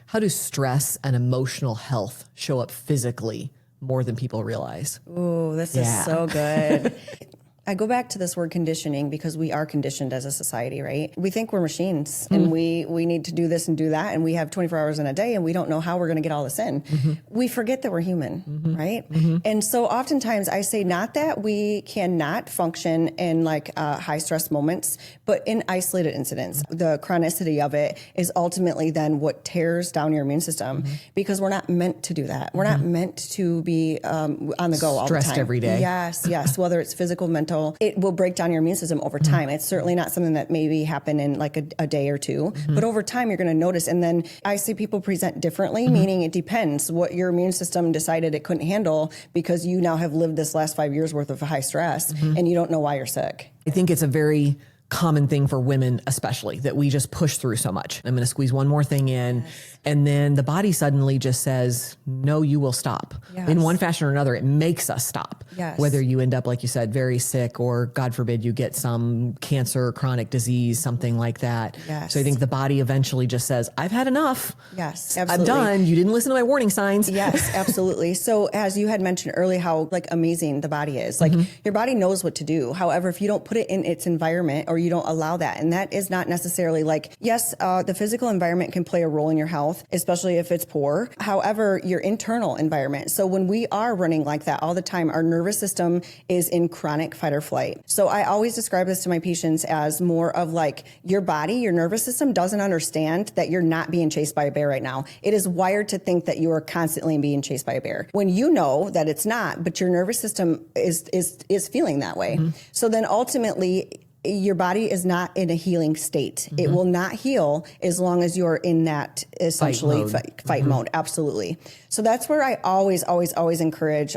how do stress and emotional health show up physically more than people realize? Ooh, this is so good. I go back to this word conditioning because we are conditioned as a society, right? We think we're machines and we need to do this and do that. And we have 24 hours in a day and we don't know how we're going to get all this in. We forget that we're human, right? And so oftentimes I say not that we cannot function in like high stress moments, but in isolated incidents. The chronicity of it is ultimately then what tears down your immune system because we're not meant to do that. We're not meant to be on the go all the time. Stressed every day. Yes. Whether it's physical, mental, it will break down your immune system over time. It's certainly not something that maybe happen in like a day or two, but over time you're going to notice. And then I see people present differently, meaning it depends what your immune system decided it couldn't handle because you now have lived this last 5 years worth of high stress and you don't know why you're sick. I think it's a very common thing for women, especially, that we just push through so much. I'm going to squeeze one more thing in. And then the body suddenly just says, no, you will stop. In one fashion or another, it makes us stop. Whether you end up, like you said, very sick or God forbid you get some cancer, chronic disease, something like that. So I think the body eventually just says, I've had enough. Absolutely. I'm done. You didn't listen to my warning signs. Absolutely. So as you had mentioned earlier, how like amazing the body is, like your body knows what to do. However, if you don't put it in its environment or you don't allow that, and that is not necessarily like, yes, the physical environment can play a role in your health, especially if it's poor. However, your internal environment. So when we are running like that all the time, our nervous system is in chronic fight or flight. So I always describe this to my patients as more of like your body, your nervous system doesn't understand that you're not being chased by a bear right now. It is wired to think that you are constantly being chased by a bear when you know that it's not, but your nervous system is feeling that way. So then ultimately, your body is not in a healing state. It will not heal as long as you're in that essentially fight mode. Absolutely. So that's where I always encourage,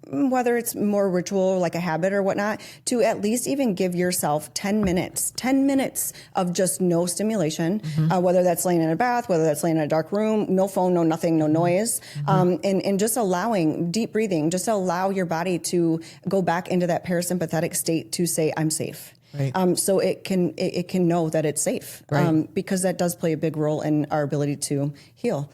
whether it's more ritual, like a habit or whatnot, to at least even give yourself 10 minutes of just no stimulation, whether that's laying in a bath, whether that's laying in a dark room, no phone, no nothing, no noise, and just allowing deep breathing, just allow your body to go back into that parasympathetic state to say, I'm safe. So it can know that it's safe, because that does play a big role in our ability to heal.